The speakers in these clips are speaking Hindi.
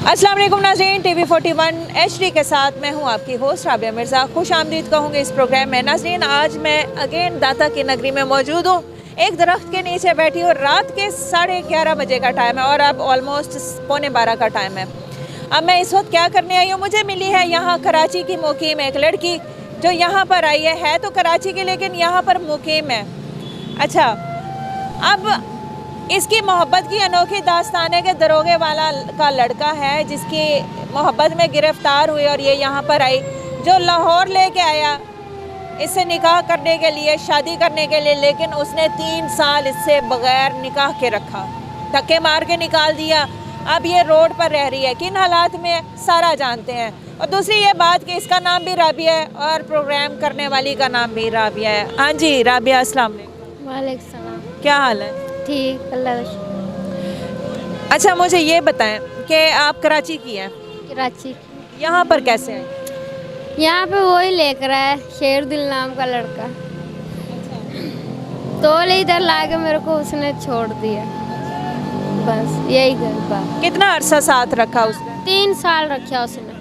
अस्सलाम वालेकुम नाज़रीन, टीवी 41 HD के साथ मैं हूं आपकी होस्ट राबिया मिर्ज़ा। खुश आमदीद कहूँगी इस प्रोग्राम में। नाज़रीन, आज मैं अगेन दाता की नगरी में मौजूद हूँ। एक दरख्त के नीचे बैठी हूँ। रात के 11:30 बजे का टाइम है और अब ऑलमोस्ट 11:15 का टाइम है। अब मैं इस वक्त क्या करने आई हूँ, मुझे मिली है यहाँ कराची की मुकीम एक लड़की जो यहाँ पर आई है तो कराची की लेकिन यहाँ पर मुकीम है। अच्छा, अब इसकी मोहब्बत की अनोखी दास्तान है कि दरोगे वाला का लड़का है जिसकी मोहब्बत में गिरफ्तार हुई और ये यहाँ पर आई, जो लाहौर लेके आया इससे निकाह करने के लिए, शादी करने के लिए, लेकिन उसने 3 साल इससे बगैर निकाह के रखा, धक्के मार के निकाल दिया। अब ये रोड पर रह रही है, किन हालात में सारा जानते हैं। और दूसरी ये बात कि इसका नाम भी राबिया है और प्रोग्राम करने वाली का नाम भी राबिया है। हाँ जी राबिया, अस्सलाम वालेकुम। वालेकुम सलाम। क्या हाल है? ठीक, अल्लाह का शुक्र। अच्छा, मुझे ये बताएं कि आप कराची की हैं, कराची यहाँ पर कैसे आए? यहाँ पे वही लेकर आया शेर दिल नाम का लड़का, तो इधर ला के मेरे को उसने छोड़ दिया। बस यही बात। कितना अरसा साथ रखा उसने? 3 साल रखा उसने।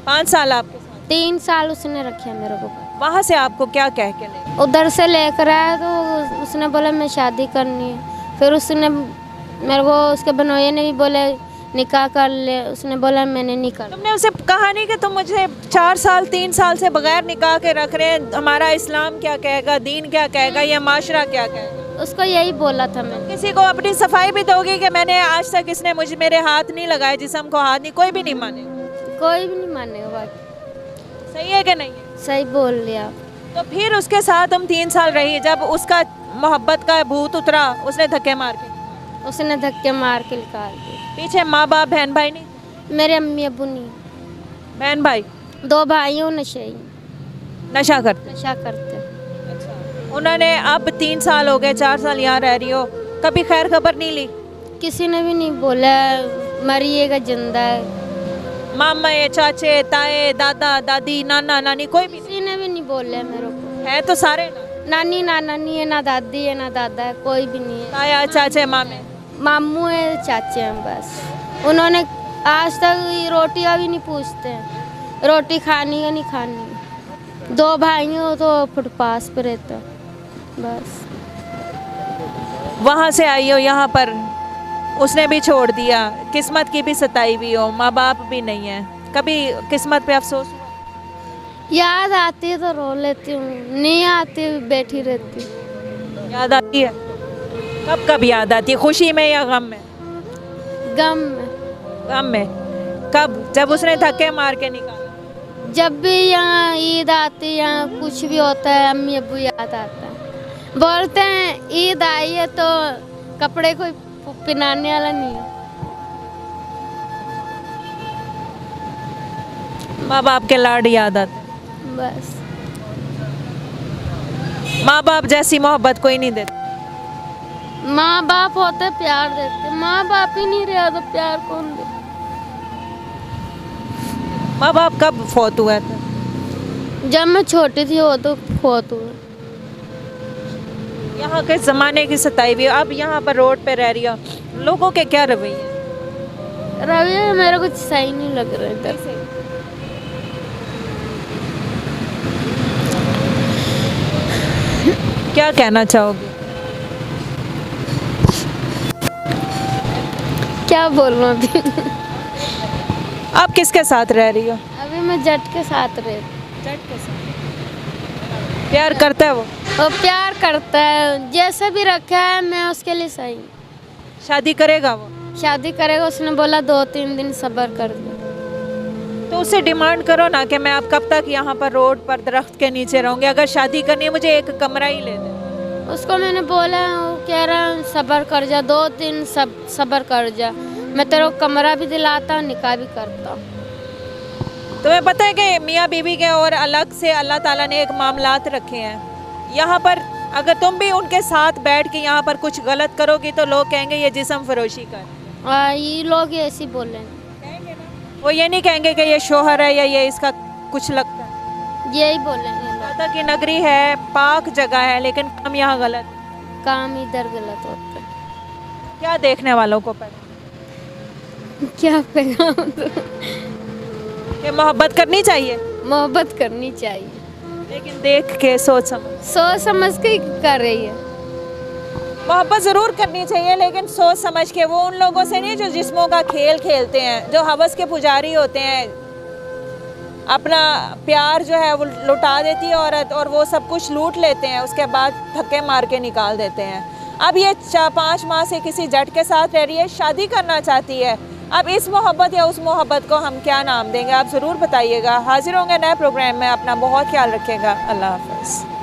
5 साल आपके साथ? 3 साल उसने रखा मेरे को। वहाँ से आपको क्या कह के ले? उधर से लेकर आया तो उसने बोला मैं शादी करनी है। फिर उसने मेरे को, उसके बनोये ने भी बोले निकाह कर ले। उसने बोला मैंने नहीं कर। तुमने उसे कहा नहीं कि तुम मुझे 4 साल 3 साल से बगैर निकाह के रख रहे हैं, हमारा इस्लाम क्या कहेगा, दीन क्या कहेगा, या माशरा क्या कहेगा? उसको यही बोला था मैं। किसी को अपनी सफाई भी दोगी कि मैंने आज तक इसने मुझे मेरे हाथ नहीं लगाए, जिस्म को हाथ नहीं? कोई भी नहीं मानेगा। कोई भी नहीं मानेगा। बाकी सही है कि नहीं है? सही बोल लिया। तो फिर उसके साथ हम 3 साल रही, जब उसका मोहब्बत का भूत उतरा उसने धक्के मार के, उसने धक्के मार के निकाल दिया। पीछे माँ बाप बहन भाई नहीं? मेरे अम्मी अब्बू नहीं। बहन भाई? 2 भाइयों नशे नशा करते? नशा करते। अच्छा, उन्होंने अब 3 साल हो गए, 4 साल यहाँ रह रही हो, कभी खैर खबर नहीं ली? किसी ने भी नहीं बोला मरिएगा जिंदा है। मामा, चाचे, ताए, दादा दादी, नाना नानी, कोई भी किसी ने भी नहीं बोला मेरे को। है? तो सारे ना? नानी नाना नहीं है, ना दादी है, ना दादा है, कोई भी नहीं है। ताया, चाचे, मामे? मामू है, चाचे हैं बस। उन्होंने आज तक रोटियां भी नहीं पूछते हैं, रोटी खानी है नहीं खानी। 2 भाइयों तो फुटपाथ पे रहता बस। वहाँ से आई हो यहाँ पर, उसने भी छोड़ दिया, किस्मत की भी सताई हुई हो, माँ बाप भी नहीं है, कभी किस्मत पे अफसोस हुआ? याद आती है तो रो लेती हूँ, नहीं आती बैठी रहती हूँ। याद आती है? कब कब याद आती है, खुशी में या गम में? गम में। गम में? कब? जब उसने धक्के मार के निकाला? जब भी यहाँ ईद आती है, यहाँ कुछ भी होता है, अम्मी अब्बू याद आता है। बोलते हैं ईद आई है तो कपड़े कोई पहनाने वाला नहीं है। माँ बाप के लाड याद आते? बस माँ बाप जैसी मोहब्बत कोई नहीं देता। माँ बाप होते प्यार देते, माँ बाप ही नहीं रहा तो प्यार कौन दे? माँ बाप कब फौत हुआ था? जब मैं छोटी थी वो तो फौत हुआ। यहाँ के ज़माने की सताई भी, अब यहाँ पर रोड पे रह रही हो, लोगों के क्या रवैये? रवैया मेरे को सही नहीं लग रहा इधर। क्या कहना चाहोगे? क्या बोलूं अभी? आप किसके साथ रह रही हो? अभी मैं जट के साथ रहती। जट के साथ? प्यार करता है वो? वो प्यार करता है, जैसे भी रखा है मैं उसके लिए सही। शादी करेगा वो? शादी करेगा, उसने बोला 2-3 दिन सब्र कर दो। तो उससे डिमांड करो ना कि मैं अब कब तक यहाँ पर रोड पर दरख्त के नीचे रहूँगी, अगर शादी करनी है मुझे एक कमरा ही ले दे। उसको मैंने बोला, वो कह रहा सब्र कर जा, 2-3 सब्र कर जा, मैं तेरे को कमरा भी दिलाता हूँ, निकाह भी करता हूँ। तुम्हें पता है कि मियाँ बीवी के और अलग से अल्लाह ताला ने एक मामलात रखे हैं यहाँ पर, अगर तुम भी उनके साथ बैठ के यहाँ पर कुछ गलत करोगी तो लोग कहेंगे ये जिस्म फरोशी कर। ये लोग ऐसे बोले, वो ये नहीं कहेंगे कि ये शोहर है या ये इसका कुछ लगता है, यही बोलेंगे। दाता की नगरी है, पाक जगह है, लेकिन काम यहाँ गलत, काम इधर गलत होता है। क्या देखने वालों को पता? क्या पैगाम दूँ? कि मोहब्बत करनी चाहिए, मोहब्बत करनी चाहिए, लेकिन देख के सोच समझ। सोच समझ के ही कर रही है। मोहब्बत ज़रूर करनी चाहिए, लेकिन सोच समझ के। वो उन लोगों से नहीं जो जिस्मों का खेल खेलते हैं, जो हवस के पुजारी होते हैं। अपना प्यार जो है वो लुटा देती है औरत, और वो सब कुछ लूट लेते हैं, उसके बाद धक्के मार के निकाल देते हैं। अब ये 4-5 माह से किसी जट के साथ रह रही है, शादी करना चाहती है। अब इस मोहब्बत या उस मोहब्बत को हम क्या नाम देंगे, आप ज़रूर बताइएगा। हाजिर होंगे नए प्रोग्राम में। अपना बहुत ख्याल रखिएगा। अल्लाह हाफ़िज़।